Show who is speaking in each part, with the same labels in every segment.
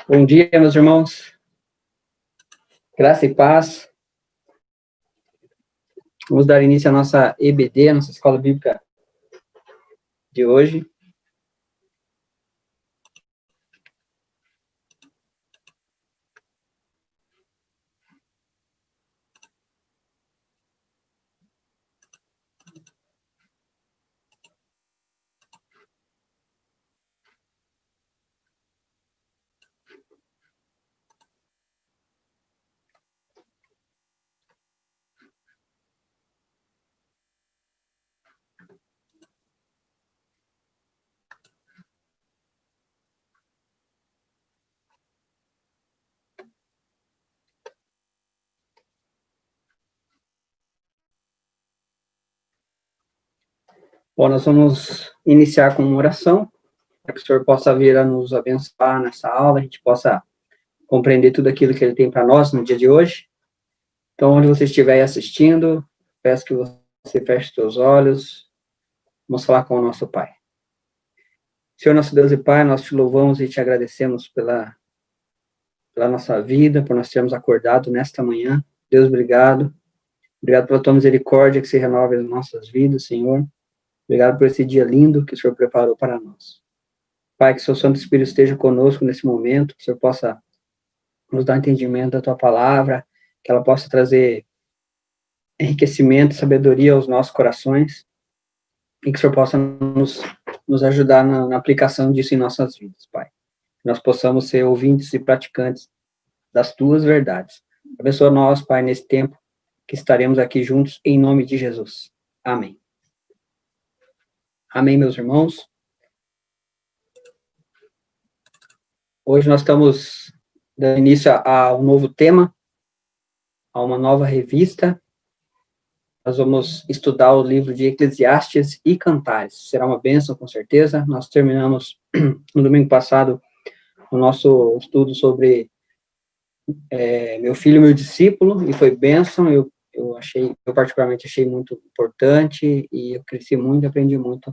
Speaker 1: Bom dia, meus irmãos. Graça e paz. Vamos dar início à nossa EBD, a nossa Escola Bíblica de hoje. Bom, nós vamos iniciar com uma oração, para que o Senhor possa vir a nos abençoar nessa aula, a gente possa compreender tudo aquilo que Ele tem para nós no dia de hoje. Então, onde você estiver assistindo, peço que você feche os seus olhos. Vamos falar com o nosso Pai. Senhor, nosso Deus e Pai, nós te louvamos e te agradecemos pela nossa vida, por nós termos acordado nesta manhã. Deus, obrigado. Obrigado pela tua misericórdia que se renova em nossas vidas, Senhor. Obrigado por esse dia lindo que o Senhor preparou para nós. Pai, que o seu Santo Espírito esteja conosco nesse momento, que o Senhor possa nos dar entendimento da tua palavra, que ela possa trazer enriquecimento, sabedoria aos nossos corações, e que o Senhor possa nos ajudar na aplicação disso em nossas vidas, Pai. Que nós possamos ser ouvintes e praticantes das tuas verdades. Abençoa nós, Pai, nesse tempo que estaremos aqui juntos, em nome de Jesus. Amém. Amém, meus irmãos. Hoje nós estamos dando início a um novo tema, a uma nova revista. Nós vamos estudar o livro de Eclesiastes e Cantares. Será uma bênção, com certeza. Nós terminamos no domingo passado o nosso estudo sobre meu filho, meu discípulo, e foi bênção. Eu particularmente achei muito importante, e eu cresci muito, aprendi muito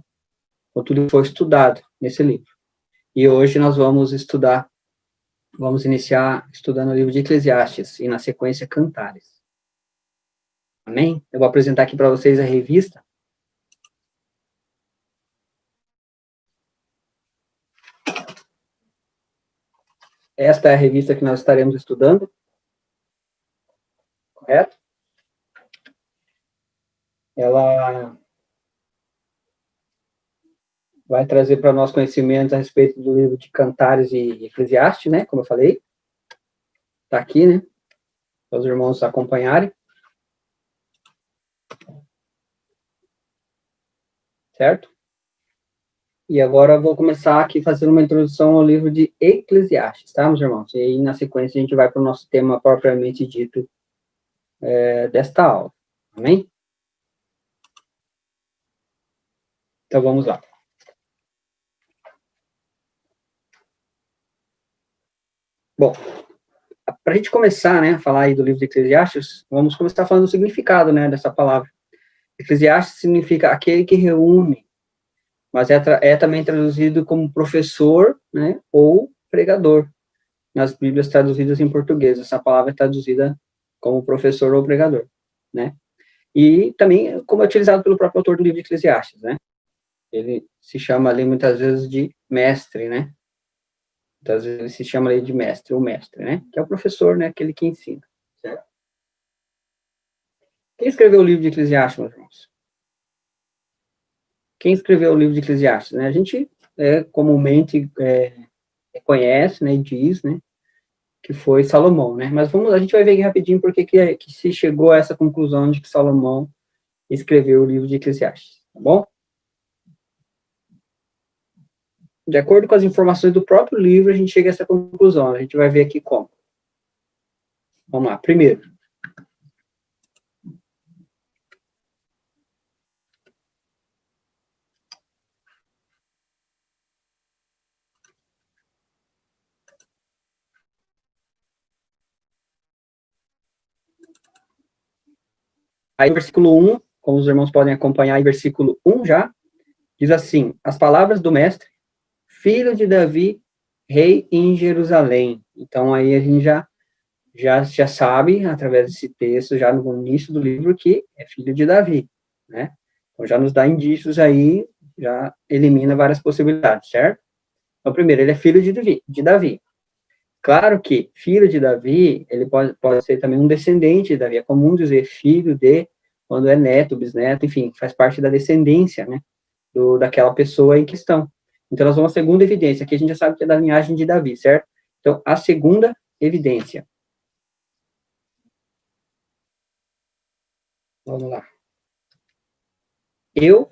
Speaker 1: com tudo que foi estudado nesse livro. E hoje nós vamos iniciar estudando o livro de Eclesiastes, e na sequência Cantares. Amém? Eu vou apresentar aqui para vocês a revista. Esta é a revista que nós estaremos estudando. Correto? Ela vai trazer para nós conhecimento a respeito do livro de Cantares e Eclesiastes, né? Como eu falei. Está aqui, né? Para os irmãos acompanharem. Certo? E agora eu vou começar aqui fazendo uma introdução ao livro de Eclesiastes, tá, meus irmãos? E aí, na sequência, a gente vai para o nosso tema propriamente dito desta aula. Amém? Então, vamos lá. Bom, para a gente começar, né, a falar aí do livro de Eclesiastes, vamos começar falando do significado, né, dessa palavra. Eclesiastes significa aquele que reúne, mas é também traduzido como professor, né, ou pregador, nas Bíblias traduzidas em português. Essa palavra é traduzida como professor ou pregador, né? E também como é utilizado pelo próprio autor do livro de Eclesiastes, né? Ele se chama ali muitas vezes de mestre, né? Muitas vezes ele se chama ali de mestre ou mestre, né? Que é o professor, né? Aquele que ensina, certo? Quem escreveu o livro de Eclesiastes, meus irmãos? Quem escreveu o livro de Eclesiastes, né? A gente comumente conhece, né? E diz, né? Que foi Salomão, né? Mas a gente vai ver aqui rapidinho porque que se chegou a essa conclusão de que Salomão escreveu o livro de Eclesiastes, tá bom? De acordo com as informações do próprio livro, a gente chega a essa conclusão. A gente vai ver aqui como. Vamos lá. Primeiro. Aí, versículo 1, como os irmãos podem acompanhar, em versículo 1 já, diz assim: as palavras do mestre filho de Davi, rei em Jerusalém. Então, aí a gente já sabe, através desse texto, já no início do livro, que é filho de Davi, né? Então, já nos dá indícios aí, já elimina várias possibilidades, certo? Então, primeiro, ele é filho de Davi. Claro que filho de Davi, ele pode ser também um descendente de Davi. É comum dizer filho de, quando é neto, bisneto, enfim, faz parte da descendência, né, daquela pessoa em questão. Então, nós vamos à segunda evidência. Aqui a gente já sabe que é da linhagem de Davi, certo? Então, a segunda evidência. Vamos lá. Eu,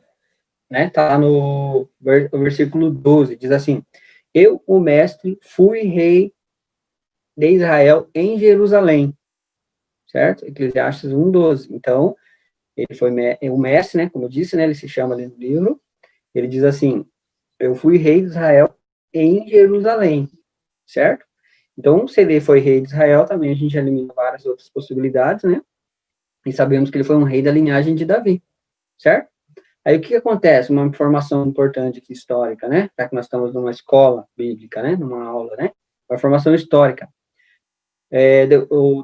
Speaker 1: né, tá lá no versículo 12, diz assim: eu, o mestre, fui rei de Israel em Jerusalém, certo? Eclesiastes 1:12. Então, ele foi o mestre, né, como eu disse, né, ele se chama ali no livro, ele diz assim: eu fui rei de Israel em Jerusalém, certo? Então, se ele foi rei de Israel, também a gente elimina várias outras possibilidades, né? E sabemos que ele foi um rei da linhagem de Davi, certo? Aí o que acontece? Uma informação importante aqui, histórica, né? Já que nós estamos numa escola bíblica, né? Numa aula, né? Uma informação histórica.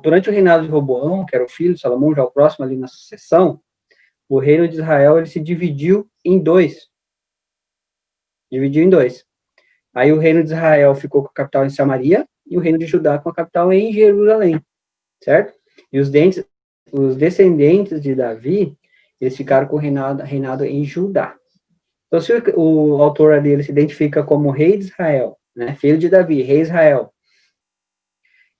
Speaker 1: Durante o reinado de Roboão, que era o filho de Salomão, já o próximo ali na sucessão, o reino de Israel ele se dividiu em dois. Dividiu em dois. Aí o reino de Israel ficou com a capital em Samaria e o reino de Judá com a capital em Jerusalém, certo? E os descendentes de Davi, eles ficaram com o reinado em Judá. Então, se o autor ali ele se identifica como rei de Israel, né, filho de Davi, rei de Israel,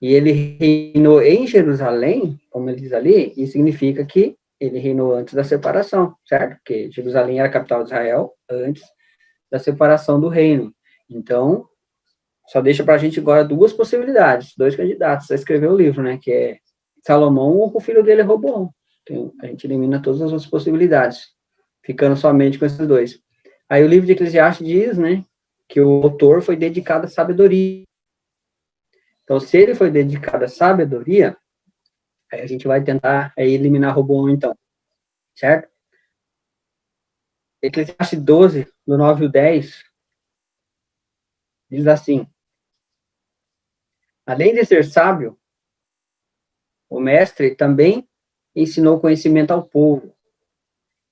Speaker 1: e ele reinou em Jerusalém, como ele diz ali, isso significa que ele reinou antes da separação, certo? Porque Jerusalém era a capital de Israel antes da separação do reino. Então, só deixa para a gente agora duas possibilidades, dois candidatos a escrever o livro, né? Que é Salomão ou o filho dele é Roboão. Então, a gente elimina todas as outras possibilidades, ficando somente com esses dois. Aí o livro de Eclesiastes diz, né, que o autor foi dedicado à sabedoria. Então, se ele foi dedicado à sabedoria, aí a gente vai tentar eliminar Roboão, então, certo? Eclesiastes 12, do 9 ao 10, diz assim: além de ser sábio, o mestre também ensinou conhecimento ao povo.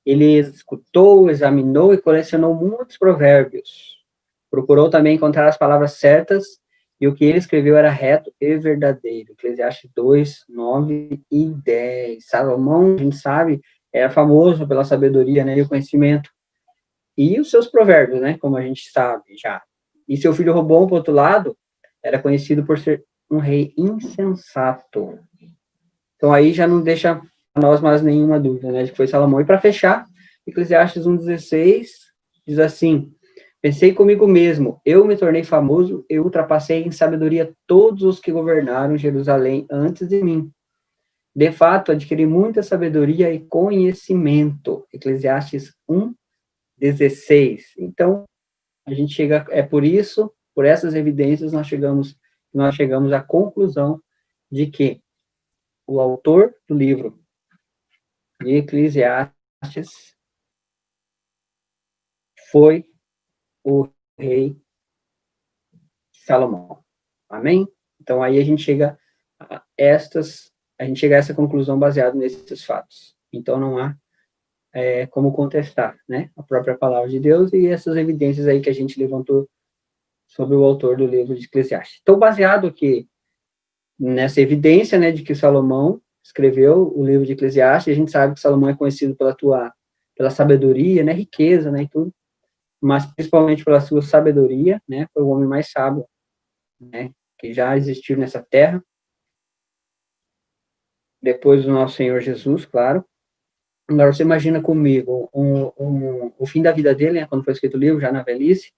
Speaker 1: Ele escutou, examinou e colecionou muitos provérbios. Procurou também encontrar as palavras certas, e o que ele escreveu era reto e verdadeiro. Eclesiastes 2, 9 e 10. Salomão, a gente sabe, era famoso pela sabedoria, né, e o conhecimento. E os seus provérbios, né, como a gente sabe já. E seu filho Robão, por outro lado, era conhecido por ser um rei insensato. Então aí já não deixa a nós mais nenhuma dúvida, né, de que foi Salomão. E para fechar, Eclesiastes 1:16 diz assim: pensei comigo mesmo, eu me tornei famoso, eu ultrapassei em sabedoria todos os que governaram Jerusalém antes de mim. De fato, adquiri muita sabedoria e conhecimento. Eclesiastes 1:16. Então, a gente chega, é por isso, por essas evidências, nós chegamos à conclusão de que o autor do livro de Eclesiastes foi o rei Salomão. Amém? Então aí a gente chega a essa conclusão baseado nesses fatos. Então não há como contestar, né, a própria palavra de Deus e essas evidências aí que a gente levantou sobre o autor do livro de Eclesiastes. Então, baseado aqui nessa evidência, né, de que Salomão escreveu o livro de Eclesiastes, a gente sabe que Salomão é conhecido pela sabedoria, né, riqueza, né, e tudo, mas principalmente pela sua sabedoria, né, foi o homem mais sábio, né, que já existiu nessa terra, depois do nosso Senhor Jesus, claro. Agora, você imagina comigo o fim da vida dele, né, quando foi escrito o livro, já na velhice,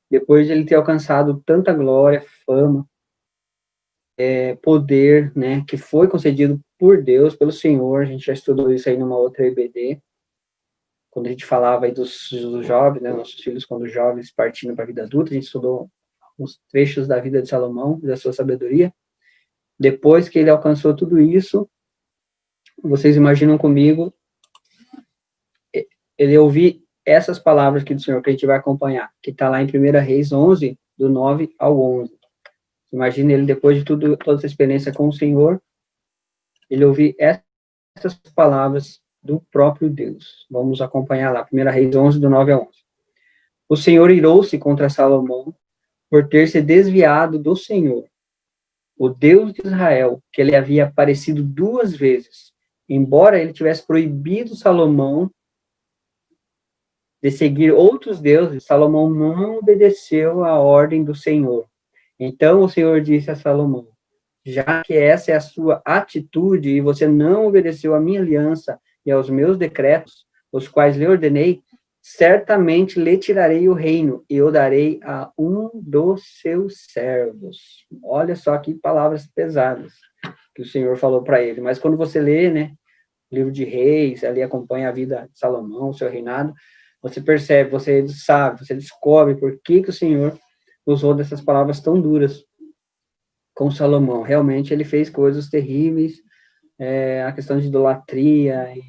Speaker 1: depois de ele ter alcançado tanta glória, fama, poder, né, que foi concedido por Deus, pelo Senhor. A gente já estudou isso aí numa outra EBD, quando a gente falava aí dos jovens, né, nossos filhos quando jovens partindo para a vida adulta, a gente estudou os trechos da vida de Salomão, da sua sabedoria. Depois que ele alcançou tudo isso, vocês imaginam comigo, ele ouvir essas palavras aqui do Senhor que a gente vai acompanhar, que está lá em 1 Reis 11, do 9 ao 11. Imagina ele, depois de toda essa experiência com o Senhor, ele ouvir essas palavras do próprio Deus. Vamos acompanhar lá, 1 Reis 11, do 9 ao 11. O Senhor irou-se contra Salomão por ter se desviado do Senhor, o Deus de Israel, que ele havia aparecido 2 vezes. Embora ele tivesse proibido Salomão de seguir outros deuses, Salomão não obedeceu à ordem do Senhor. Então o Senhor disse a Salomão: já que essa é a sua atitude e você não obedeceu à minha aliança e aos meus decretos, os quais lhe ordenei, certamente lhe tirarei o reino e o darei a um dos seus servos. Olha só que palavras pesadas que o Senhor falou para ele. Mas quando você lê, né, o livro de Reis, ali acompanha a vida de Salomão, o seu reinado, você percebe, você sabe, você descobre por que o Senhor usou dessas palavras tão duras com Salomão. Realmente ele fez coisas terríveis, a questão de idolatria, e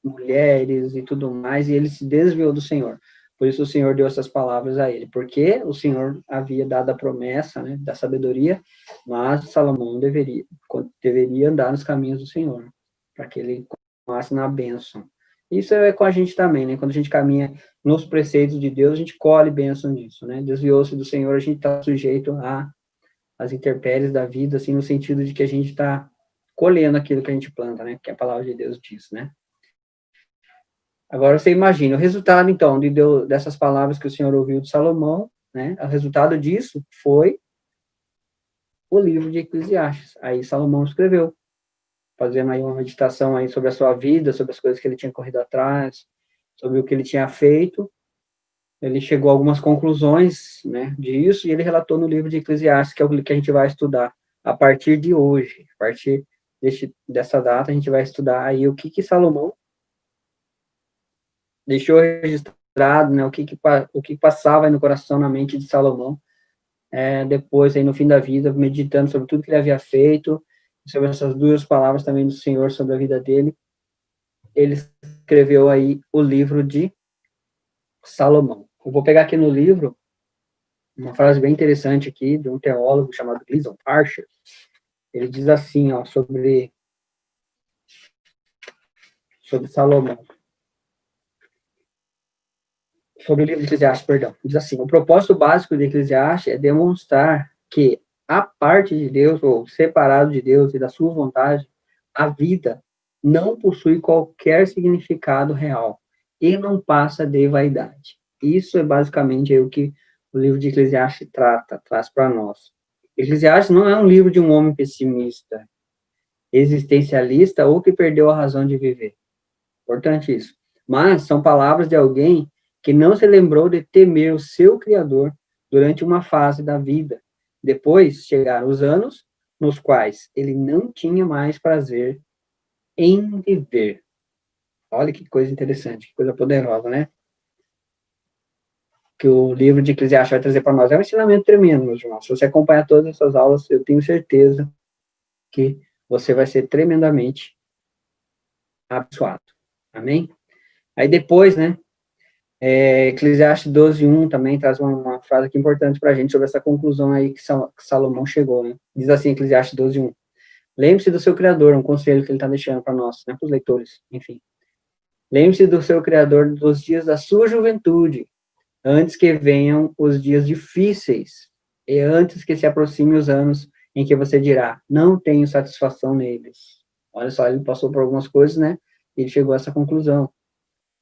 Speaker 1: mulheres e tudo mais, e ele se desviou do Senhor. Por isso o Senhor deu essas palavras a ele, porque o Senhor havia dado a promessa, né, da sabedoria, mas Salomão deveria andar nos caminhos do Senhor, para que ele continuasse na bênção. Isso é com a gente também, né? Quando a gente caminha nos preceitos de Deus, a gente colhe bênção nisso, né? Desviou-se do Senhor, a gente está sujeito às intempéries da vida, assim, no sentido de que a gente está colhendo aquilo que a gente planta, né? Que a palavra de Deus diz, né? Agora você imagina, o resultado, então, dessas palavras que o Senhor ouviu de Salomão, né? O resultado disso foi o livro de Eclesiastes. Aí Salomão escreveu, fazendo aí uma meditação aí sobre a sua vida, sobre as coisas que ele tinha corrido atrás, sobre o que ele tinha feito. Ele chegou a algumas conclusões, né, disso, e ele relatou no livro de Eclesiastes, que é o que a gente vai estudar a partir de hoje. A partir dessa data, a gente vai estudar aí o que Salomão deixou registrado, né, o que passava aí no coração, na mente de Salomão, depois, aí no fim da vida, meditando sobre tudo que ele havia feito, sobre essas 2 palavras também do Senhor sobre a vida dele. Ele escreveu aí o livro de Salomão. Eu vou pegar aqui no livro uma frase bem interessante aqui de um teólogo chamado Gleason Archer. Ele diz assim, ó, sobre Salomão. Sobre o livro de Eclesiastes, perdão. Diz assim: o propósito básico de Eclesiastes é demonstrar que, a parte de Deus, ou separado de Deus e da sua vontade, a vida não possui qualquer significado real e não passa de vaidade. Isso é basicamente o que o livro de Eclesiastes traz para nós. Eclesiastes não é um livro de um homem pessimista, existencialista ou que perdeu a razão de viver. Importante isso. Mas são palavras de alguém que não se lembrou de temer o seu Criador durante uma fase da vida. Depois chegaram os anos nos quais ele não tinha mais prazer em viver. Olha que coisa interessante, que coisa poderosa, né? Que o livro de Eclesiastes vai trazer para nós. É um ensinamento tremendo, meus irmãos. Se você acompanhar todas essas aulas, eu tenho certeza que você vai ser tremendamente abençoado. Amém? Aí depois, né? Eclesiastes 12:1 também traz uma frase aqui importante para a gente sobre essa conclusão aí que Salomão chegou, né? Diz assim, Eclesiastes 12:1. Lembre-se do seu Criador, um conselho que ele está deixando para nós, né? Para os leitores, enfim. Lembre-se do seu Criador dos dias da sua juventude, antes que venham os dias difíceis, e antes que se aproximem os anos em que você dirá, não tenho satisfação neles. Olha só, ele passou por algumas coisas, né? E ele chegou a essa conclusão.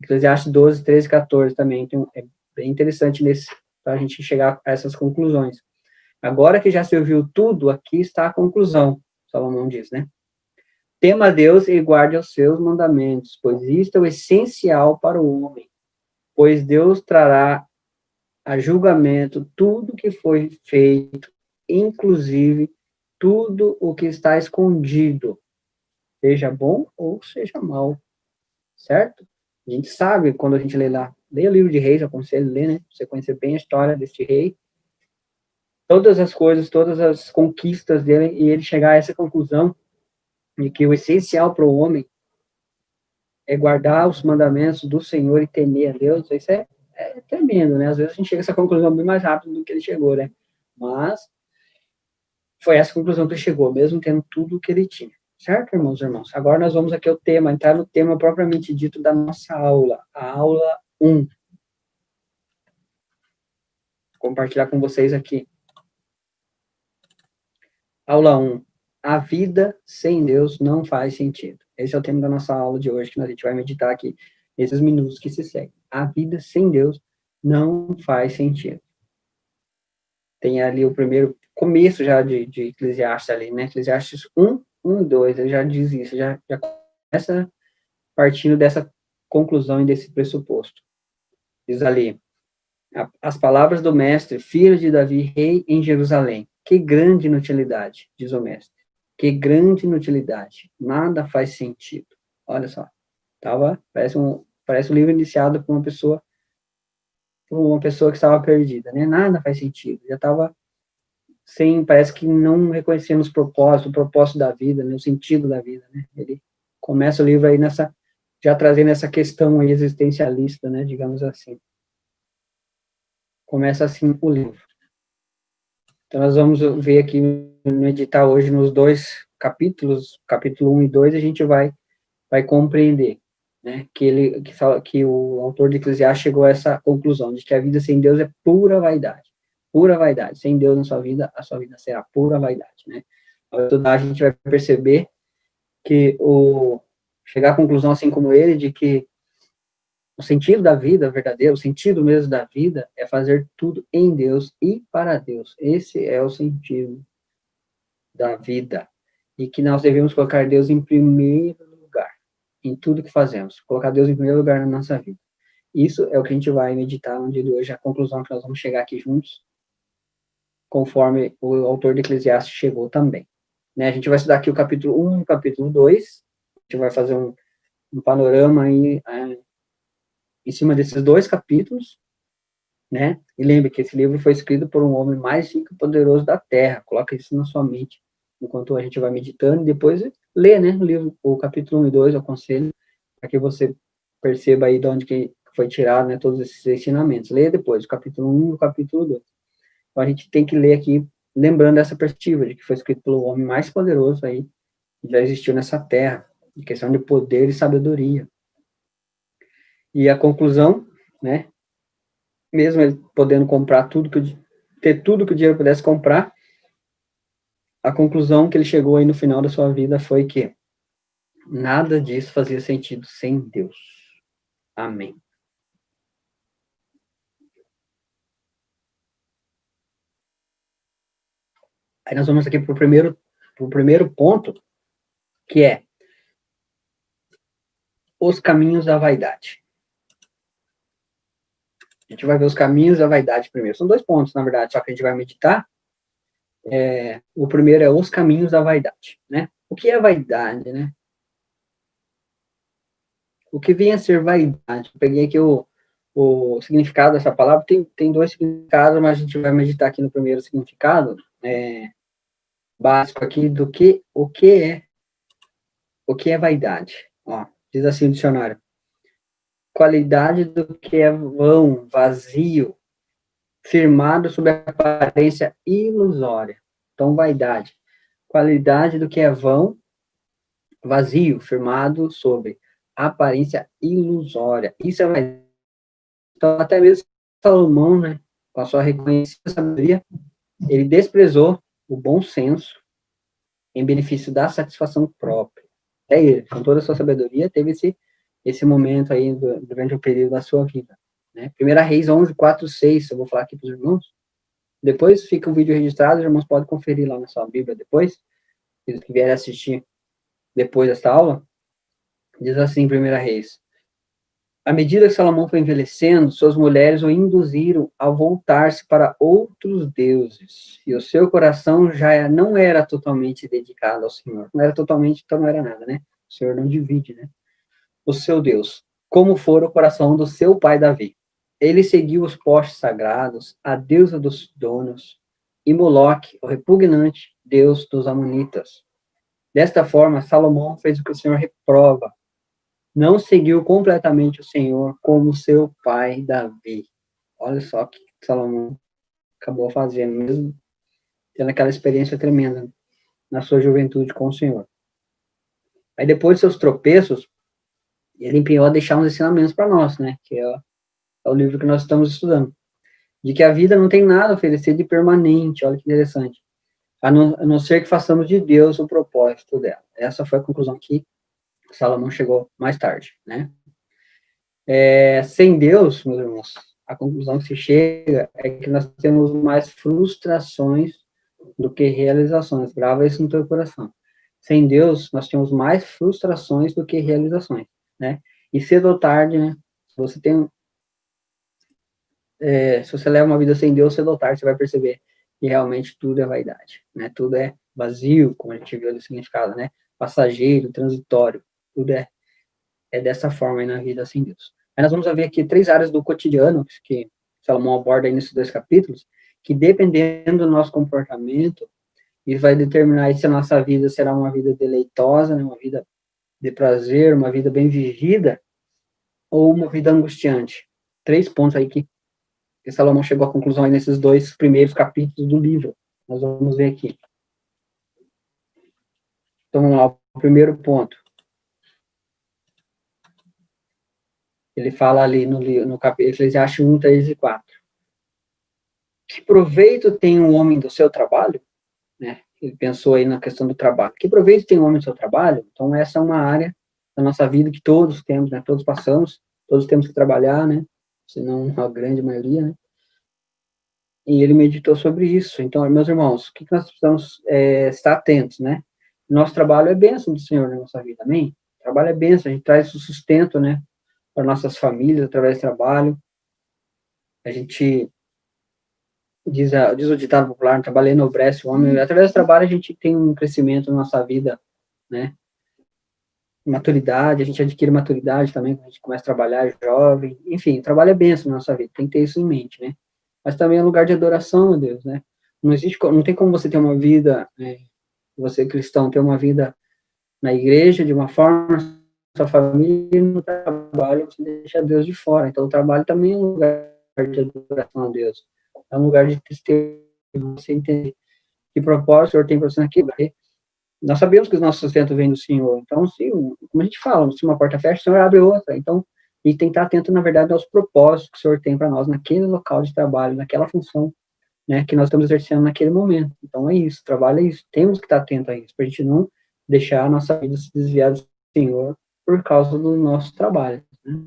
Speaker 1: Eclesiastes 12, 13, 14 também, então é bem interessante para a gente chegar a essas conclusões. Agora que já se ouviu tudo, aqui está a conclusão, Salomão diz, né? Tema a Deus e guarde os seus mandamentos, pois isto é o essencial para o homem, pois Deus trará a julgamento tudo que foi feito, inclusive tudo o que está escondido, seja bom ou seja mal, certo? A gente sabe, quando a gente lê lá, lê o livro de Reis, eu aconselho a ler, né? Você conhecer bem a história deste rei, todas as coisas, todas as conquistas dele, e ele chegar a essa conclusão de que o essencial para o homem é guardar os mandamentos do Senhor e temer a Deus. Isso é tremendo, né? Às vezes a gente chega a essa conclusão bem mais rápido do que ele chegou, né? Mas foi essa conclusão que ele chegou, mesmo tendo tudo o que ele tinha. Certo, irmãos e irmãos? Agora nós vamos aqui ao tema, entrar no tema propriamente dito da nossa aula, a aula 1. Vou compartilhar com vocês aqui. Aula 1. A vida sem Deus não faz sentido. Esse é o tema da nossa aula de hoje, que a gente vai meditar aqui, nesses minutos que se seguem. A vida sem Deus não faz sentido. Tem ali o primeiro começo já de Eclesiastes ali, né? Eclesiastes 1, 1 e 2, ele já diz isso, já começa partindo dessa conclusão e desse pressuposto. Diz ali, as palavras do mestre, filho de Davi, rei em Jerusalém. Que grande inutilidade, diz o mestre. Que grande inutilidade. Nada faz sentido. Olha só. Parece um livro iniciado por uma pessoa que estava perdida, né? Nada faz sentido. Já estava parece que não reconhecendo o propósito da vida, né? O sentido da vida, né? Ele começa o livro aí já trazendo essa questão aí existencialista, né? Digamos assim. Começa assim o livro. Então, nós vamos ver aqui no edital hoje, nos 2 capítulos, capítulo 1 e 2, a gente vai compreender, né, que o autor de Eclesiastes chegou a essa conclusão, de que a vida sem Deus é pura vaidade. Pura vaidade. Sem Deus na sua vida, a sua vida será pura vaidade, né? Ao estudar, a gente vai perceber que chegar à conclusão, assim como ele, de que o sentido da vida verdadeiro, o sentido mesmo da vida é fazer tudo em Deus e para Deus. Esse é o sentido da vida. E que nós devemos colocar Deus em primeiro lugar, em tudo que fazemos. Colocar Deus em primeiro lugar na nossa vida. Isso é o que a gente vai meditar no dia de hoje, a conclusão que nós vamos chegar aqui juntos, conforme o autor de Eclesiastes chegou também. Né? A gente vai estudar aqui o capítulo 1 e o capítulo 2. A gente vai fazer um panorama aí, em cima desses 2 capítulos, né? E lembre que esse livro foi escrito por um homem mais rico e poderoso da Terra. Coloca isso na sua mente, enquanto a gente vai meditando, e depois lê, né, o capítulo 1 e 2, eu aconselho, para que você perceba aí de onde que foi tirado, né, todos esses ensinamentos. Leia depois o capítulo 1 e o capítulo 2. Então, a gente tem que ler aqui, lembrando dessa perspectiva, de que foi escrito pelo homem mais poderoso aí, que já existiu nessa Terra, em questão de poder e sabedoria. E a conclusão, né, mesmo ele podendo comprar ter tudo que o dinheiro pudesse comprar, a conclusão que ele chegou aí no final da sua vida foi que nada disso fazia sentido sem Deus. Amém. Aí nós vamos aqui para o primeiro ponto, que é os caminhos da vaidade. A gente vai ver os caminhos da vaidade primeiro. São 2 pontos, na verdade, só que a gente vai meditar. O primeiro é os caminhos da vaidade, né? O que é vaidade, né? O que vem a ser vaidade? Eu peguei aqui o significado dessa palavra, tem 2 significados, mas a gente vai meditar aqui no primeiro significado, básico aqui o que é vaidade. Ó, diz assim o dicionário: qualidade do que é vão, vazio, firmado sob a aparência ilusória. Então, vaidade. Qualidade do que é vão, vazio, firmado sobre aparência ilusória. Isso é vaidade. Então, até mesmo Salomão, né, com a sua reconhecida sabedoria, ele desprezou o bom senso em benefício da satisfação própria. É ele, com toda a sua sabedoria, teve esse momento aí durante o período da sua vida. Né? 1 Reis 11, 4, 6, eu vou falar aqui para os irmãos. Depois fica o vídeo registrado, os irmãos podem conferir lá na sua Bíblia depois, se que vierem assistir depois dessa aula. Diz assim, 1 Reis: à medida que Salomão foi envelhecendo, suas mulheres o induziram a voltar-se para outros deuses, e o seu coração já não era totalmente dedicado ao Senhor. Não era totalmente, então não era nada, né? O Senhor não divide, né? O seu Deus, como fora o coração do seu pai Davi. Ele seguiu os postes sagrados, a deusa dos donos, e Moloque, o repugnante deus dos amonitas. Desta forma, Salomão fez o que o Senhor reprova. não seguiu completamente o Senhor como seu pai Davi. Olha só o que Salomão acabou fazendo, mesmo tendo aquela experiência tremenda na sua juventude com o Senhor. Aí depois de seus tropeços, ele empenhou a deixar uns ensinamentos para nós, né? Que é o livro que nós estamos estudando. De que a vida não tem nada a oferecer de permanente, olha que interessante. A não ser que façamos de Deus o propósito dela. Essa foi a conclusão que Salomão chegou mais tarde, né? Sem Deus, meus irmãos, a conclusão que se chega é que nós temos mais frustrações do que realizações. Grava isso no teu coração. Sem Deus, nós temos mais frustrações do que realizações, né? E cedo ou tarde, né? Se você se você leva uma vida sem Deus, cedo ou tarde, você vai perceber que realmente tudo é vaidade, né? Tudo é vazio, como a gente viu no significado, né? Passageiro, transitório, tudo é dessa forma aí na vida sem Deus. Aí nós vamos ver aqui 3 áreas do cotidiano que Salomão aborda aí nesses 2 capítulos, que dependendo do nosso comportamento, isso vai determinar se a nossa vida será uma vida deleitosa, né? Uma vida de prazer, uma vida bem vivida, ou uma vida angustiante. 3 pontos aí que Salomão chegou à conclusão aí nesses 2 primeiros capítulos do livro. Nós vamos ver aqui. Então, vamos lá, o primeiro ponto. Ele fala ali no capítulo Eclesiastes 1, 3 e 4. Que proveito tem um homem do seu trabalho? Né? Ele pensou aí na questão do trabalho. Que proveito tem um homem do seu trabalho? Então, essa é uma área da nossa vida que todos temos, né? Todos passamos, todos temos que trabalhar, né? Se não a grande maioria, né? E ele meditou sobre isso. Então, meus irmãos, o que nós precisamos estar atentos, né? Nosso trabalho é bênção do Senhor na nossa vida, amém? O trabalho é bênção, a gente traz o sustento, né? Para nossas famílias, através do trabalho. A gente diz o ditado popular, trabalhei no enobrece o homem. Através do trabalho a gente tem um crescimento na nossa vida, né? Maturidade, a gente adquire maturidade também, quando a gente começa a trabalhar jovem. Enfim, o trabalho é bênção na nossa vida, tem que ter isso em mente, né? Mas também é um lugar de adoração a Deus, né? Não tem como você ter uma vida, você cristão, ter uma vida na igreja de uma forma, sua família, no trabalho, você deixa Deus de fora. Então, o trabalho também é um lugar de adoração a Deus. É um lugar de testemunho, você entender que propósito o Senhor tem para você naquilo. Nós sabemos que o nosso sustento vem do Senhor. Então, como a gente fala, se uma porta fecha, o Senhor abre outra. Então, a gente tem que estar atento, na verdade, aos propósitos que o Senhor tem para nós naquele local de trabalho, naquela função, né, que nós estamos exercendo naquele momento. Então, é isso, trabalho é isso. Temos que estar atento a isso, para a gente não deixar a nossa vida se desviar do Senhor por causa do nosso trabalho. Né?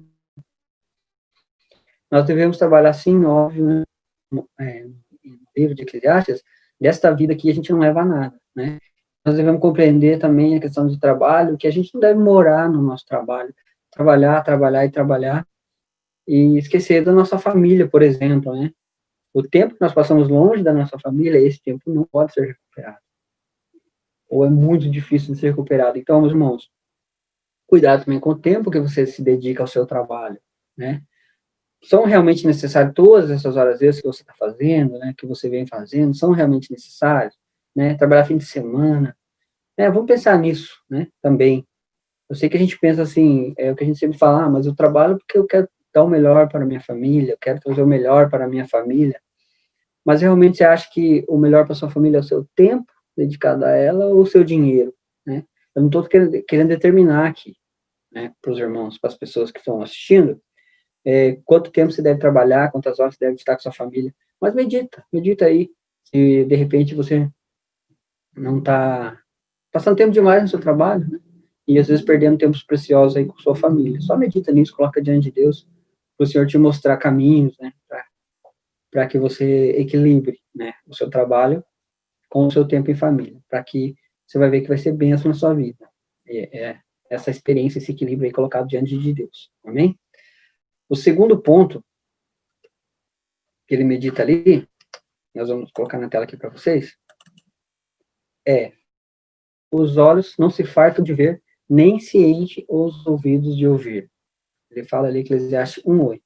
Speaker 1: Nós devemos trabalhar, sim, óbvio, né, no livro de Eclesiastes, desta vida que a gente não leva a nada, né? Nós devemos compreender também a questão de trabalho, que a gente não deve morar no nosso trabalho, trabalhar, trabalhar e trabalhar, e esquecer da nossa família, por exemplo, né? O tempo que nós passamos longe da nossa família, esse tempo não pode ser recuperado. Ou é muito difícil de ser recuperado. Então, meus irmãos, cuidado também com o tempo que você se dedica ao seu trabalho, né? São realmente necessárias todas essas horas extras que você está fazendo, né? Que você vem fazendo, são realmente necessárias, né? Trabalhar fim de semana, vamos pensar nisso, né? Também. Eu sei que a gente pensa assim, é o que a gente sempre fala, mas eu trabalho porque eu quero dar o melhor para a minha família, eu quero trazer o melhor para a minha família. Mas realmente você acha que o melhor para sua família é o seu tempo dedicado a ela ou o seu dinheiro, né? Eu não estou querendo determinar aqui, né, para os irmãos, para as pessoas que estão assistindo, quanto tempo você deve trabalhar, quantas horas você deve estar com sua família. Mas medita aí, se de repente você não está passando tempo demais no seu trabalho, né? E às vezes perdendo tempos preciosos aí com sua família. Só medita nisso, coloca diante de Deus, para o Senhor te mostrar caminhos, né? Para que você equilibre, né, o seu trabalho com o seu tempo em família, para que você vai ver que vai ser bênção na sua vida. Essa experiência, esse equilíbrio aí colocado diante de Deus. Amém? O segundo ponto que ele medita ali, nós vamos colocar na tela aqui para vocês, os olhos não se fartam de ver, nem se enchem os ouvidos de ouvir. Ele fala ali, Eclesiastes 1:8.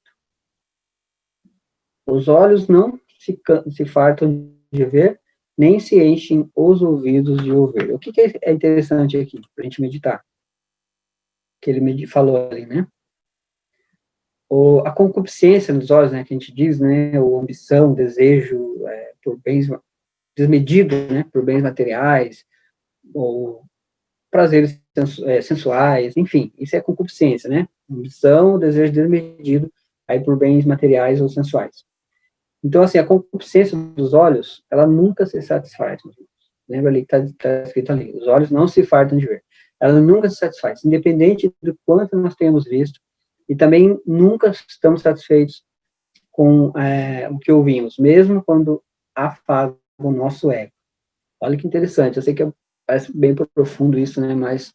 Speaker 1: Os olhos não se fartam de ver, nem se enchem os ouvidos de ouvir. O que é interessante aqui, para a gente meditar? que ele falou ali, né? A concupiscência nos olhos, né, que a gente diz, né, ou ambição, desejo por bens desmedido, né, por bens materiais, ou prazeres sensuais, enfim, isso é concupiscência, né? Ambição, desejo desmedido, aí por bens materiais ou sensuais. Então, assim, a concupiscência dos olhos, ela nunca se satisfaz. Lembra ali que está escrito ali, os olhos não se fartam de ver. Ela nunca se satisfaz, independente do quanto nós tenhamos visto, e também nunca estamos satisfeitos com o que ouvimos, mesmo quando afaga o nosso ego. Olha que interessante, eu sei que parece bem profundo isso, né, mas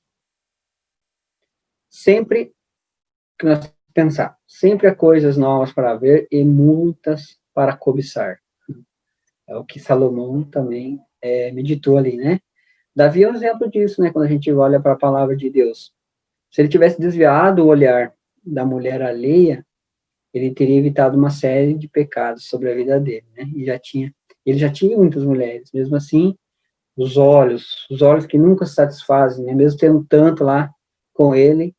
Speaker 1: sempre que nós pensar, sempre há coisas novas para ver e muitas para cobiçar. É o que Salomão também meditou ali, né? Davi é um exemplo disso, né? Quando a gente olha para a palavra de Deus. Se ele tivesse desviado o olhar da mulher alheia, ele teria evitado uma série de pecados sobre a vida dele, né? Ele já tinha muitas mulheres, mesmo assim, os olhos que nunca se satisfazem, né? Mesmo tendo tanto lá com ele,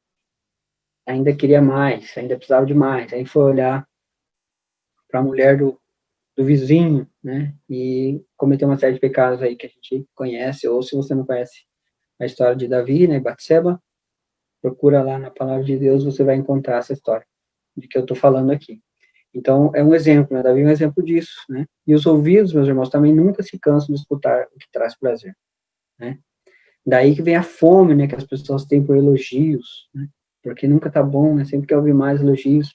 Speaker 1: ainda queria mais, ainda precisava de mais. Aí foi olhar para a mulher do vizinho, né? E cometeu uma série de pecados aí que a gente conhece, ou se você não conhece a história de Davi, né? Batseba, procura lá na palavra de Deus, você vai encontrar essa história de que eu estou falando aqui. Então, é um exemplo, né? Davi é um exemplo disso, né? E os ouvidos, meus irmãos, também nunca se cansam de escutar o que traz prazer, né? Daí que vem a fome, né? Que as pessoas têm por elogios, né? Porque nunca tá bom, né? Sempre quer ouvir mais elogios.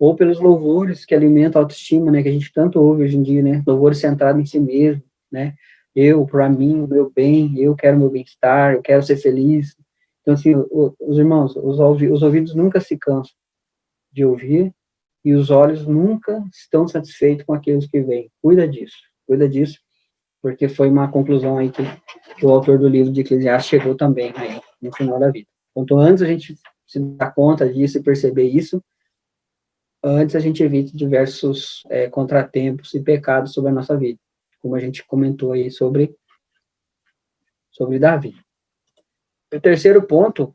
Speaker 1: Ou pelos louvores que alimentam a autoestima, né? Que a gente tanto ouve hoje em dia, né? Louvores centrados em si mesmo, né? Eu, para mim, o meu bem, eu quero meu bem-estar, eu quero ser feliz. Então, assim, os irmãos, os ouvidos nunca se cansam de ouvir e os olhos nunca estão satisfeitos com aqueles que vêm. Cuida disso, porque foi uma conclusão aí que o autor do livro de Eclesiastes chegou também aí, no final da vida. Quanto antes a gente se dar conta disso e perceber isso, antes a gente evita diversos contratempos e pecados sobre a nossa vida, como a gente comentou aí sobre Davi. O terceiro ponto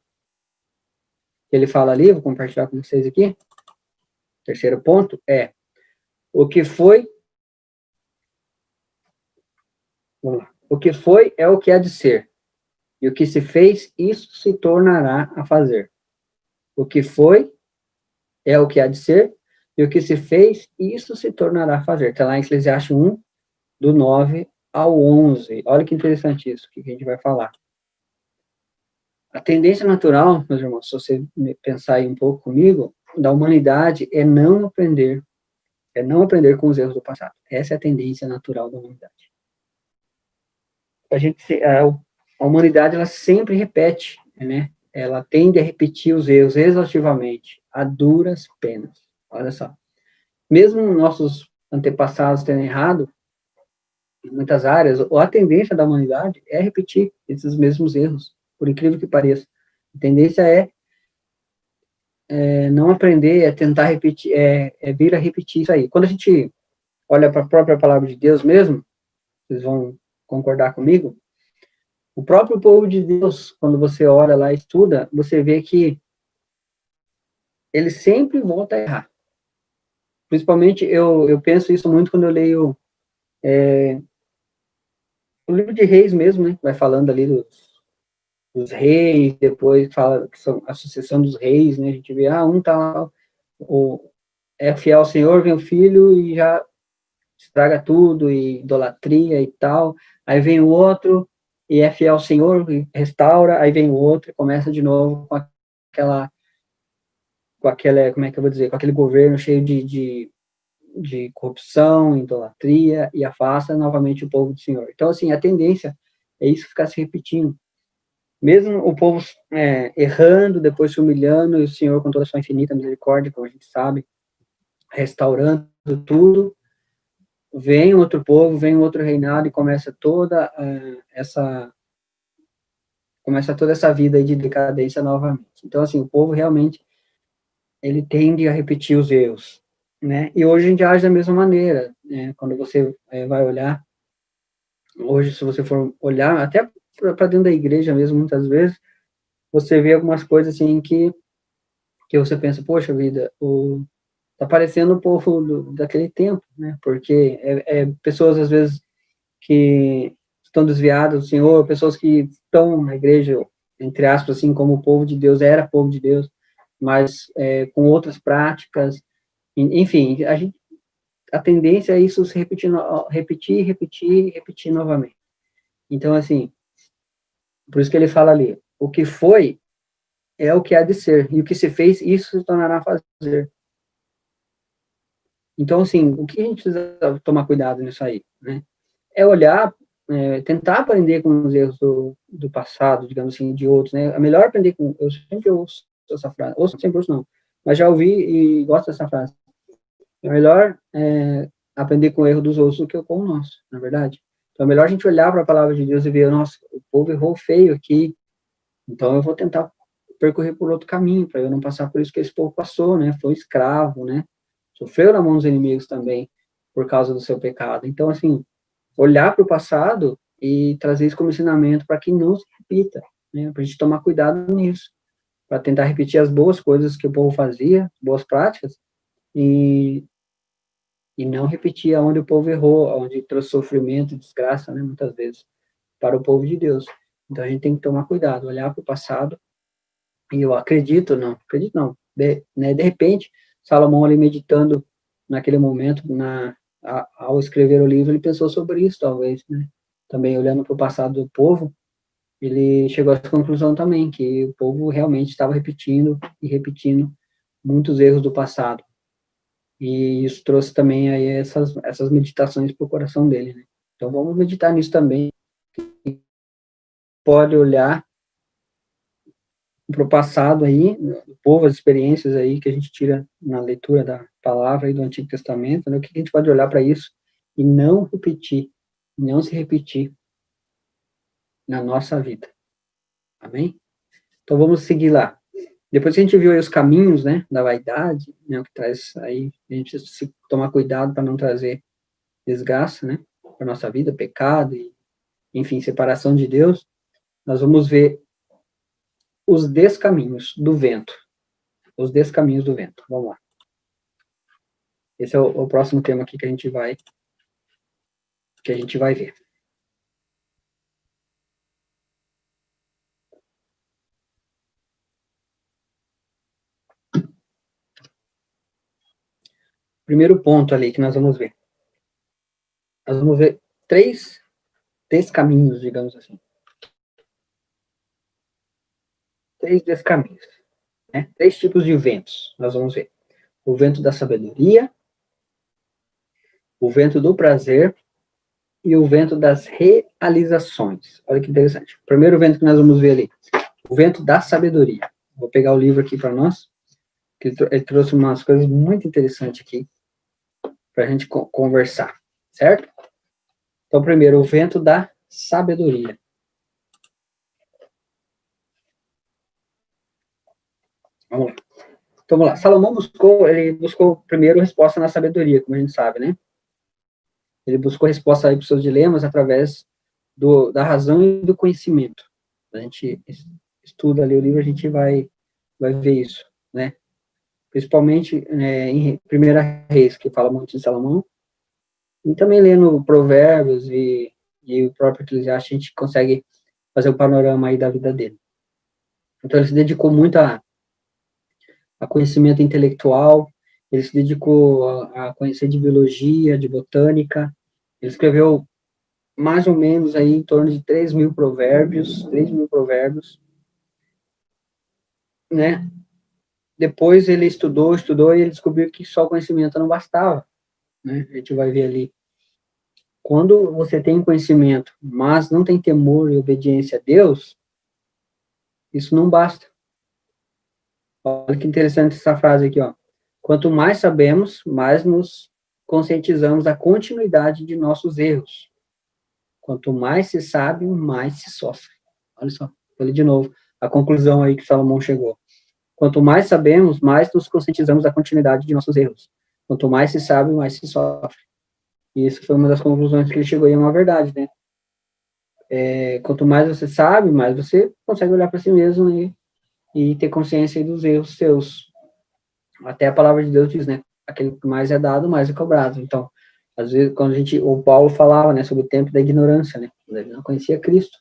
Speaker 1: que ele fala ali, vou compartilhar com vocês aqui, o terceiro ponto é o que foi, vamos lá, o que foi é o que há de ser, e o que se fez, isso se tornará a fazer. O que foi é o que há de ser, e o que se fez, isso se tornará a fazer. Está lá em Eclesiastes 1, do 9 ao 11. Olha que interessante isso, que a gente vai falar. A tendência natural, meus irmãos, se você pensar aí um pouco comigo, da humanidade é não aprender com os erros do passado. Essa é a tendência natural da humanidade. A humanidade, ela sempre repete, né? Ela tende a repetir os erros exaustivamente, a duras penas. Olha só. Mesmo nossos antepassados terem errado, em muitas áreas, a tendência da humanidade é repetir esses mesmos erros, por incrível que pareça. A tendência não aprender, é tentar repetir, vir a repetir isso aí. Quando a gente olha para a própria palavra de Deus mesmo, vocês vão concordar comigo, o próprio povo de Deus, quando você olha lá e estuda, você vê que ele sempre volta a errar. Principalmente, eu penso isso muito quando eu leio o livro de Reis mesmo, né? Vai falando ali dos reis, depois fala que são a sucessão dos reis, né? A gente vê, um tá lá, é fiel ao Senhor, vem o filho e já estraga tudo, e idolatria e tal. Aí vem o outro, e é fiel ao Senhor, e restaura, aí vem o outro e começa de novo com aquela, como é que eu vou dizer, com aquele governo cheio de corrupção, idolatria, e afasta novamente o povo do Senhor. Então, assim, a tendência é isso ficar se repetindo. Mesmo o povo errando, depois se humilhando, e o Senhor, com toda a sua infinita misericórdia, como a gente sabe, restaurando tudo, vem outro povo, vem outro reinado, e começa toda essa vida aí de decadência novamente. Então, assim, o povo realmente, ele tende a repetir os erros, né? E hoje a gente age da mesma maneira, né? Quando você vai olhar, hoje, se você for olhar, até para dentro da igreja mesmo, muitas vezes, você vê algumas coisas assim que você pensa, poxa vida, tá parecendo o povo daquele tempo, né? Porque pessoas, às vezes, que estão desviadas do Senhor, pessoas que estão na igreja, entre aspas, assim, como o povo de Deus, era povo de Deus, mas com outras práticas, enfim, a tendência é isso se repetir, repetir, repetir, repetir novamente. Então, assim, por isso que ele fala ali, o que foi é o que há de ser, e o que se fez, isso se tornará a fazer. Então, assim, o que a gente precisa tomar cuidado nisso aí, né? É olhar, tentar aprender com os erros do passado, digamos assim, de outros, né? É melhor aprender com... Eu sempre ouço essa frase, ouço sempre ouço não, mas já ouvi e gosto dessa frase. É melhor aprender com o erro dos outros do que com o nosso, na verdade. Então, é melhor a gente olhar para a palavra de Deus e ver, nossa, o povo errou feio aqui, então eu vou tentar percorrer por outro caminho, para eu não passar por isso que esse povo passou, né? Foi escravo, né? Sofreu na mão dos inimigos também, por causa do seu pecado. Então, assim, olhar para o passado e trazer isso como ensinamento para que não se repita, né? Para a gente tomar cuidado nisso, para tentar repetir as boas coisas que o povo fazia, boas práticas, e não repetir aonde o povo errou, aonde trouxe sofrimento e desgraça, né, muitas vezes, para o povo de Deus. Então a gente tem que tomar cuidado, olhar para o passado, e eu acredito não, de repente, Salomão ali meditando naquele momento, ao escrever o livro, ele pensou sobre isso, talvez, né, também olhando para o passado do povo, ele chegou à conclusão também que o povo realmente estava repetindo e repetindo muitos erros do passado. E isso trouxe também aí essas meditações para o coração dele, né? Então vamos meditar nisso também. Pode olhar para o passado aí, do povo, as experiências aí que a gente tira na leitura da palavra aí do Antigo Testamento, né? O que a gente pode olhar para isso e não repetir, não se repetir na nossa vida. Amém? Então vamos seguir lá. Depois que a gente viu aí os caminhos, né, da vaidade, né, o que traz aí, a gente precisa tomar cuidado para não trazer desgaste, né, para nossa vida, pecado e, enfim, separação de Deus. Nós vamos ver os descaminhos do vento. Os descaminhos do vento. Vamos lá. Esse é o próximo tema aqui que a gente vai ver. Primeiro ponto ali que nós vamos ver. Nós vamos ver três descaminhos, digamos assim. Três descaminhos. Né? Três tipos de ventos. Nós vamos ver. O vento da sabedoria, o vento do prazer e o vento das realizações. Olha que interessante. O primeiro vento que nós vamos ver ali, o vento da sabedoria. Vou pegar o livro aqui para nós, que ele trouxe umas coisas muito interessantes aqui para a gente conversar, certo? Então, primeiro, o vento da sabedoria. Vamos lá. Então, vamos lá. Salomão buscou primeiro resposta na sabedoria, como a gente sabe, né? Ele buscou resposta aí para os seus dilemas através da razão e do conhecimento. A gente estuda ali o livro, a gente vai ver isso, né? Principalmente em Primeira Reis, que fala muito de Salomão, e também lendo Provérbios e o próprio Eclesiastes, a gente consegue fazer o panorama aí da vida dele. Então, ele se dedicou muito a conhecimento intelectual, ele se dedicou a conhecer de biologia, de botânica, ele escreveu mais ou menos aí em torno de 3.000 provérbios, né? Depois ele estudou e ele descobriu que só o conhecimento não bastava, né? A gente vai ver ali. Quando você tem conhecimento, mas não tem temor e obediência a Deus, isso não basta. Olha que interessante essa frase aqui, ó. Quanto mais sabemos, mais nos conscientizamos da continuidade de nossos erros. Quanto mais se sabe, mais se sofre. Olha só, vou ler de novo a conclusão aí que Salomão chegou. Quanto mais sabemos, mais nos conscientizamos da continuidade de nossos erros. Quanto mais se sabe, mais se sofre. E isso foi uma das conclusões que ele chegou, e é uma verdade, né? Quanto mais você sabe, mais você consegue olhar para si mesmo e ter consciência aí dos erros seus. Até a palavra de Deus diz, né? Aquele que mais é dado, mais é cobrado. Então, às vezes, quando o Paulo falava, né, sobre o tempo da ignorância, né? Ele não conhecia Cristo.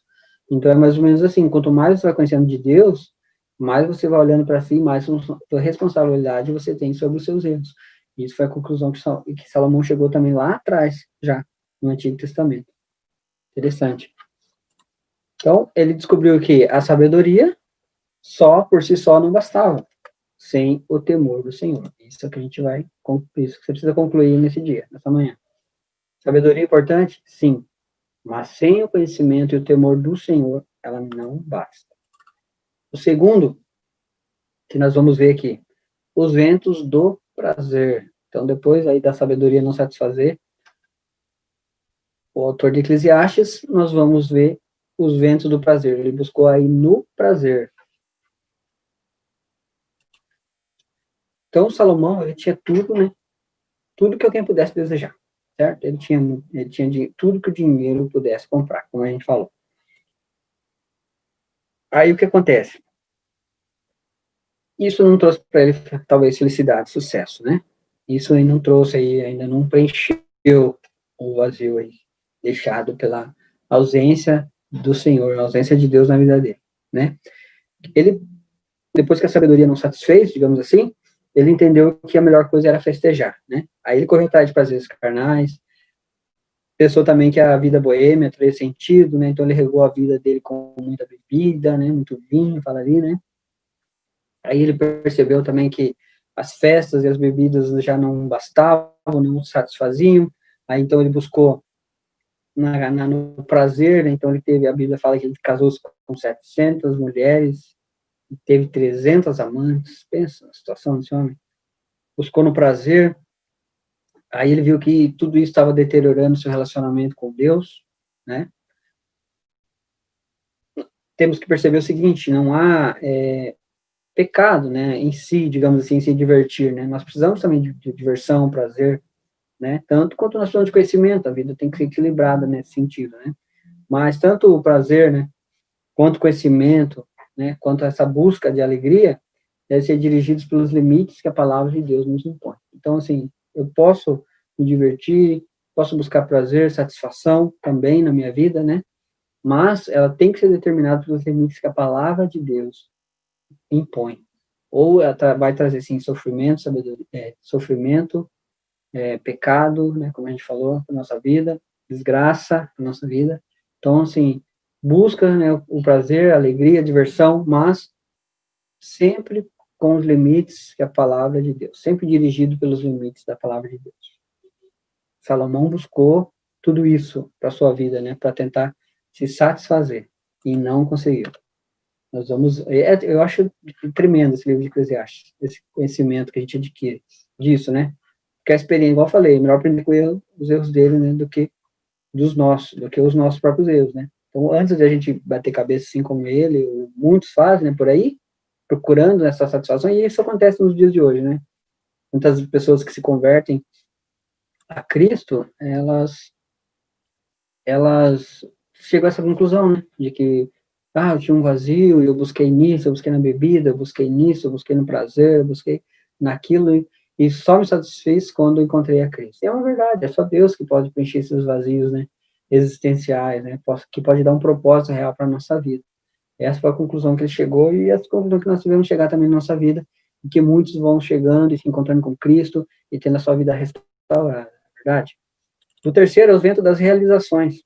Speaker 1: Então, é mais ou menos assim, quanto mais você vai conhecendo de Deus, mais você vai olhando para si, mais responsabilidade você tem sobre os seus erros. Isso foi a conclusão que Salomão chegou também lá atrás, já, no Antigo Testamento. Interessante. Então, ele descobriu que a sabedoria, só por si só, não bastava, sem o temor do Senhor. Isso é que a gente vai, isso que você precisa concluir nesse dia, nessa manhã. Sabedoria é importante? Sim. Mas sem o conhecimento e o temor do Senhor, ela não basta. O segundo, que nós vamos ver aqui, os ventos do prazer. Então, depois aí da sabedoria não satisfazer, o autor de Eclesiastes, nós vamos ver os ventos do prazer. Ele buscou aí no prazer. Então, Salomão, ele tinha tudo, né? Tudo que alguém pudesse desejar, certo? Ele tinha tudo que o dinheiro pudesse comprar, como a gente falou. Aí, o que acontece? Isso não trouxe para ele, talvez, felicidade, sucesso, né? Isso aí não trouxe aí, ainda não preencheu o vazio aí, deixado pela ausência do Senhor, a ausência de Deus na vida dele, né? Ele, depois que a sabedoria não satisfez, digamos assim, ele entendeu que a melhor coisa era festejar, né? Aí ele correu atrás de prazeres carnais, pensou também que a vida boêmia teria sentido, né? Então ele regou a vida dele com muita bebida, né? Muito vinho, fala ali, né? Aí ele percebeu também que as festas e as bebidas já não bastavam, não satisfaziam. Aí então ele buscou no prazer, né? Então ele teve, a Bíblia fala que ele casou-se com 700 mulheres, teve 300 amantes. Pensa na situação desse homem. Buscou no prazer. Aí ele viu que tudo isso estava deteriorando seu relacionamento com Deus, né? Temos que perceber o seguinte: não há pecado, né, em si, digamos assim, em se divertir, né? Nós precisamos também de diversão, prazer, né? Tanto quanto nós precisamos de conhecimento, a vida tem que ser equilibrada nesse sentido, né? Mas tanto o prazer, né, quanto o conhecimento, né, quanto essa busca de alegria, deve ser dirigidos pelos limites que a palavra de Deus nos impõe. Então, assim, eu posso me divertir, posso buscar prazer, satisfação também na minha vida, né? Mas ela tem que ser determinada pelos limites que a palavra de Deus impõe. Ou ela vai trazer, sim, sofrimento, sofrimento, pecado, né, como a gente falou, na nossa vida, desgraça na nossa vida. Então, assim, busca, né, o prazer, a alegria, a diversão, mas sempre com os limites que a palavra de Deus, sempre dirigido pelos limites da palavra de Deus. Salomão buscou tudo isso para a sua vida, né, para tentar se satisfazer, e não conseguiu. Nós vamos, eu acho tremendo esse livro de Eclesiastes, esse conhecimento que a gente adquire disso, né? Porque a experiência, igual eu falei, é melhor aprender com os erros dele, né, do que os nossos próprios erros, né? Então, antes de a gente bater cabeça assim como ele, muitos fazem, né, por aí, procurando essa satisfação, e isso acontece nos dias de hoje, né? Muitas pessoas que se convertem a Cristo, elas chegam a essa conclusão, né, de que eu tinha um vazio, e eu busquei nisso, eu busquei na bebida, eu busquei nisso, eu busquei no prazer, eu busquei naquilo, e só me satisfiz quando encontrei a Cristo. E é uma verdade, é só Deus que pode preencher esses vazios, né, existenciais, né, que pode dar um propósito real para a nossa vida. Essa foi a conclusão que ele chegou, e essa conclusão que nós devemos chegar também na nossa vida, em que muitos vão chegando e se encontrando com Cristo, e tendo a sua vida restaurada, é verdade? O terceiro é o vento das realizações,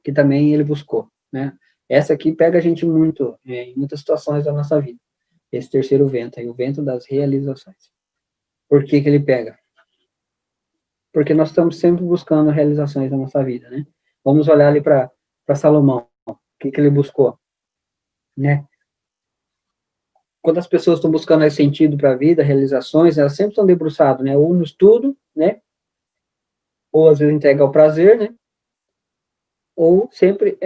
Speaker 1: que também ele buscou, né? Essa aqui pega a gente muito, em muitas situações da nossa vida. Esse terceiro vento, aí, o vento das realizações. Por que que ele pega? Porque nós estamos sempre buscando realizações na nossa vida, né? Vamos olhar ali para Salomão. O que que ele buscou, né? Quando as pessoas estão buscando esse sentido para a vida, realizações, elas sempre estão debruçadas, né? Ou no estudo, né? Ou às vezes entrega ao prazer, né? Ou sempre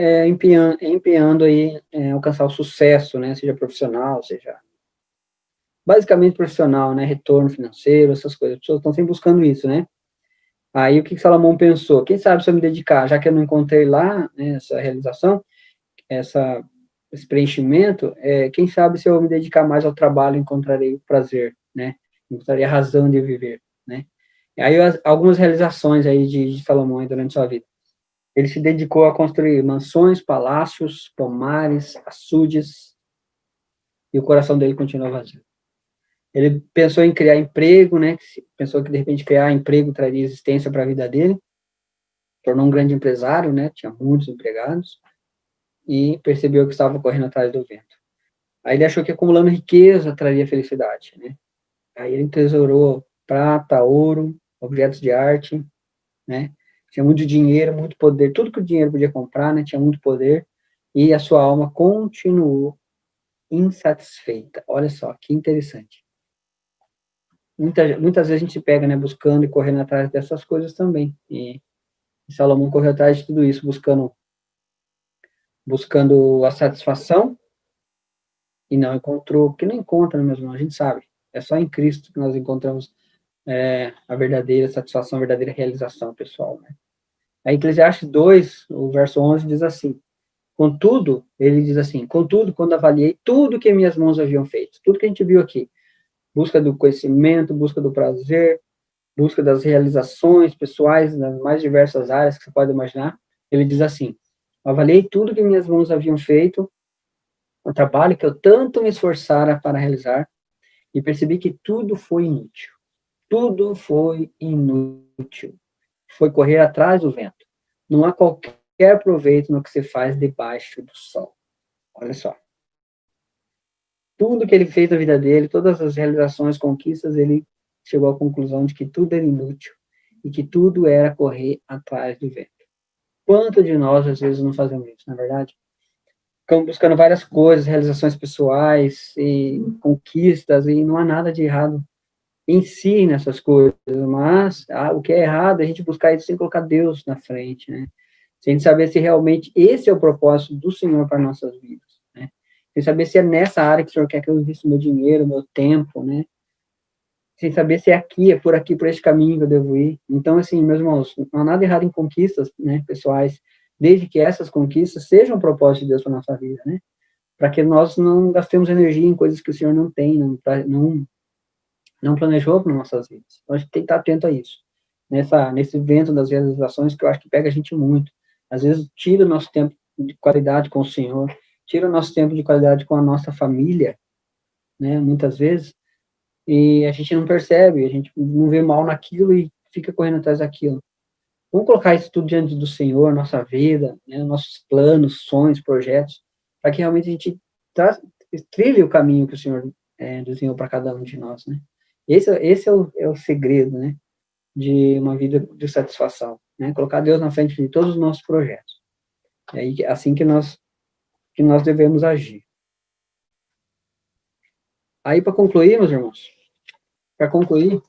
Speaker 1: empenhando aí alcançar o sucesso, né? Seja profissional, seja basicamente profissional, né? Retorno financeiro, essas coisas. As pessoas estão sempre buscando isso, né? Aí o que Salomão pensou? Quem sabe se eu me dedicar, já que eu não encontrei lá, né, essa realização, esse esse preenchimento, quem sabe se eu me dedicar mais ao trabalho, encontrarei o prazer, né? Encontrarei a razão de viver, né? E aí, algumas realizações aí de Salomão aí durante sua vida. Ele se dedicou a construir mansões, palácios, pomares, açudes, e o coração dele continua vazio. Ele pensou em criar emprego, né? Pensou que, de repente, criar emprego traria existência para a vida dele. Tornou um grande empresário, né? Tinha muitos empregados. E percebeu que estava correndo atrás do vento. Aí ele achou que acumulando riqueza traria felicidade, né? Aí ele tesourou prata, ouro, objetos de arte, né? Tinha muito dinheiro, muito poder, tudo que o dinheiro podia comprar, né? Tinha muito poder. E a sua alma continuou insatisfeita. Olha só, que interessante. Muitas vezes a gente se pega, né, buscando e correndo atrás dessas coisas também. E Salomão correu atrás de tudo isso, buscando a satisfação e não encontrou, porque não encontra, né, mesmo, a gente sabe. É só em Cristo que nós encontramos a verdadeira satisfação, a verdadeira realização pessoal, né? A Eclesiastes 2, o verso 11, diz assim: contudo, ele diz assim: contudo, quando avaliei tudo que minhas mãos haviam feito, tudo que a gente viu aqui, busca do conhecimento, busca do prazer, busca das realizações pessoais nas mais diversas áreas que você pode imaginar, ele diz assim: avaliei tudo que minhas mãos haviam feito, o trabalho que eu tanto me esforçara para realizar, e percebi que tudo foi inútil. Tudo foi inútil. Foi correr atrás do vento. Não há qualquer proveito no que se faz debaixo do sol. Olha só. Tudo que ele fez na vida dele, todas as realizações, conquistas, ele chegou à conclusão de que tudo era inútil e que tudo era correr atrás do vento. Quanto de nós, às vezes, não fazemos isso, na é verdade? Ficamos buscando várias coisas, realizações pessoais e conquistas, e não há nada de errado em si nessas coisas, mas o que é errado é a gente buscar isso sem colocar Deus na frente, né? Sem saber se realmente esse é o propósito do Senhor para nossas vidas, né? Sem saber se é nessa área que o Senhor quer que eu invista meu dinheiro, meu tempo, né? Sem saber se é aqui, é por aqui, por esse caminho que eu devo ir. Então, assim, meus irmãos, não há nada errado em conquistas, né, pessoais, desde que essas conquistas sejam um propósito de Deus para nossa vida, né? Para que nós não gastemos energia em coisas que o Senhor não tem, não planejou para nossas vidas. Então, a gente tem que estar atento a isso. Nesse vento das realizações, que eu acho que pega a gente muito. Às vezes, tira o nosso tempo de qualidade com o Senhor, tira o nosso tempo de qualidade com a nossa família, né, muitas vezes, e a gente não percebe, a gente não vê mal naquilo e fica correndo atrás daquilo. Vamos colocar isso tudo diante do Senhor, nossa vida, né, nossos planos, sonhos, projetos, para que realmente a gente trilhe o caminho que o Senhor desenhou para cada um de nós, né? Esse é o segredo, né, de uma vida de satisfação, né? Colocar Deus na frente de todos os nossos projetos. É aí, assim que nós devemos agir. Aí, para concluir, meus irmãos, para concluir,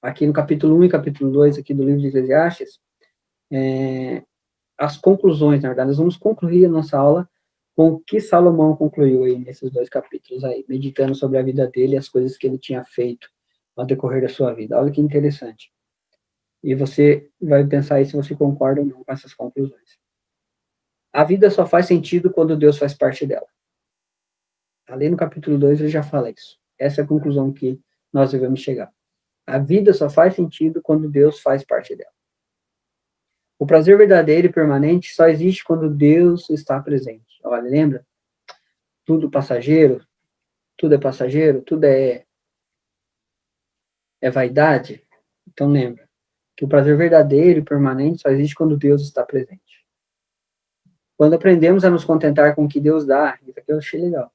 Speaker 1: aqui no capítulo 1 e capítulo 2 aqui do livro de Eclesiastes, as conclusões, na verdade, nós vamos concluir a nossa aula com o que Salomão concluiu aí nesses 2 capítulos aí, meditando sobre a vida dele e as coisas que ele tinha feito ao decorrer da sua vida. Olha que interessante. E você vai pensar aí se você concorda ou não com essas conclusões. A vida só faz sentido quando Deus faz parte dela. Ali no capítulo 2 ele já fala isso. Essa é a conclusão que nós devemos chegar. A vida só faz sentido quando Deus faz parte dela. O prazer verdadeiro e permanente só existe quando Deus está presente. Olha, lembra? Tudo passageiro, tudo é passageiro, tudo é vaidade. Então lembra que o prazer verdadeiro e permanente só existe quando Deus está presente. Quando aprendemos a nos contentar com o que Deus dá, isso aqui eu achei legal.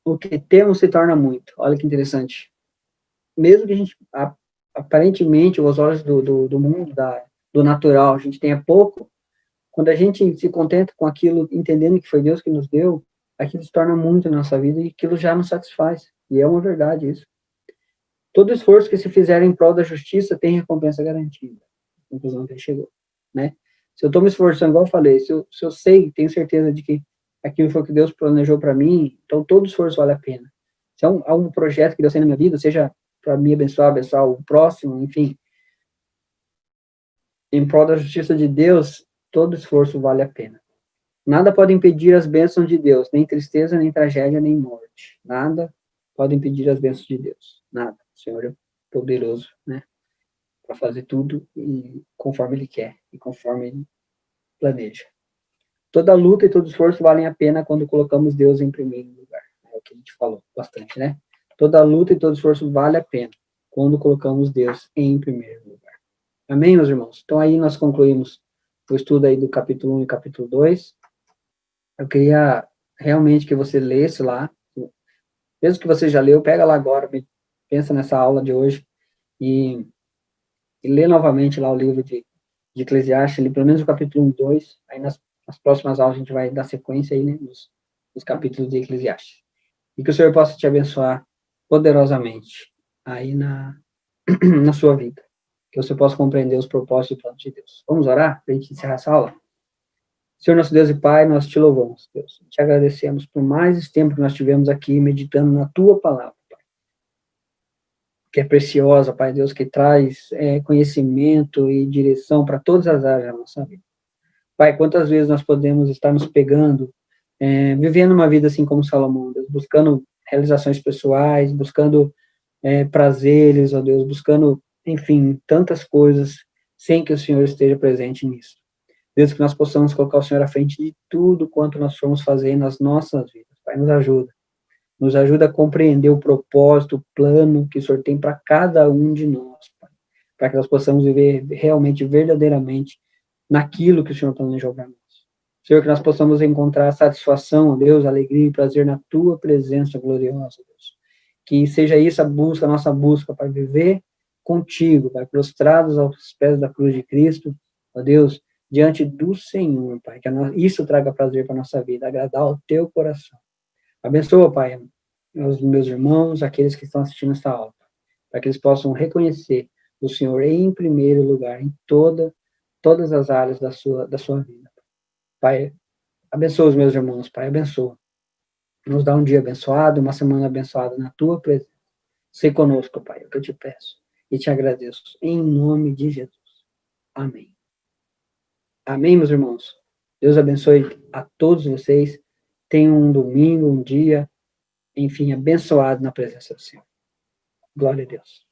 Speaker 1: O que temos se torna muito. Olha que interessante. Mesmo que a gente, aparentemente, aos olhos do mundo, do natural, a gente tenha pouco, quando a gente se contenta com aquilo, entendendo que foi Deus que nos deu, aquilo se torna muito na nossa vida e aquilo já nos satisfaz. E é uma verdade isso. Todo esforço que se fizer em prol da justiça tem recompensa garantida. Conclusão que ele chegou, né? Se eu estou me esforçando, igual eu falei, se eu sei, tenho certeza de que aquilo foi o que Deus planejou para mim, então todo esforço vale a pena. Se é um projeto que Deus tem na minha vida, seja para me abençoar o próximo, enfim, em prol da justiça de Deus, todo esforço vale a pena. Nada pode impedir as bênçãos de Deus, nem tristeza, nem tragédia, nem morte. Nada pode impedir as bênçãos de Deus. Nada. O Senhor é poderoso, né? Para fazer tudo e conforme Ele quer e conforme Ele planeja. Toda luta e todo esforço valem a pena quando colocamos Deus em primeiro lugar. É o que a gente falou bastante, né? Toda luta e todo esforço vale a pena quando colocamos Deus em primeiro lugar. Amém, meus irmãos? Então aí nós concluímos o estudo aí do capítulo 1 e capítulo 2. Eu queria realmente que você lesse lá, mesmo que você já leu, pega lá agora, pensa nessa aula de hoje e lê novamente lá o livro de Eclesiastes, ali, pelo menos o capítulo 1 e 2, aí nas próximas aulas a gente vai dar sequência aí, né, nos capítulos de Eclesiastes. E que o Senhor possa te abençoar poderosamente aí na sua vida. Que você possa compreender os propósitos e planos de Deus. Vamos orar para a gente encerrar essa aula? Senhor, nosso Deus e Pai, nós te louvamos, Deus. Te agradecemos por mais esse tempo que nós tivemos aqui meditando na Tua palavra, Pai. Que é preciosa, Pai Deus, que traz conhecimento e direção para todas as áreas da nossa vida. Pai, quantas vezes nós podemos estar nos pegando, vivendo uma vida assim como Salomão, Deus, buscando realizações pessoais, buscando prazeres, ó Deus, buscando, enfim, tantas coisas, sem que o Senhor esteja presente nisso. Deus, que nós possamos colocar o Senhor à frente de tudo quanto nós formos fazer nas nossas vidas. Pai, nos ajuda. Nos ajuda a compreender o propósito, o plano que o Senhor tem para cada um de nós, Pai. Para que nós possamos viver realmente, verdadeiramente, naquilo que o Senhor planejou para nós. Senhor, que nós possamos encontrar satisfação, Deus, alegria e prazer na Tua presença gloriosa, Deus. Que seja isso a busca, a nossa busca, para viver contigo, Pai, prostrados aos pés da cruz de Cristo, ó Deus, diante do Senhor, Pai, que isso traga prazer para a nossa vida, agradar ao Teu coração. Abençoa, Pai, os meus irmãos, aqueles que estão assistindo esta aula, para que eles possam reconhecer o Senhor em primeiro lugar, em todas as áreas da sua vida. Pai, abençoa os meus irmãos, Pai, abençoa. Nos dá um dia abençoado, uma semana abençoada na Tua presença. Sei conosco, Pai, é o que eu te peço e te agradeço, em nome de Jesus. Amém. Amém, meus irmãos. Deus abençoe a todos vocês. Tenham um domingo, um dia, enfim, abençoado na presença do Senhor. Glória a Deus.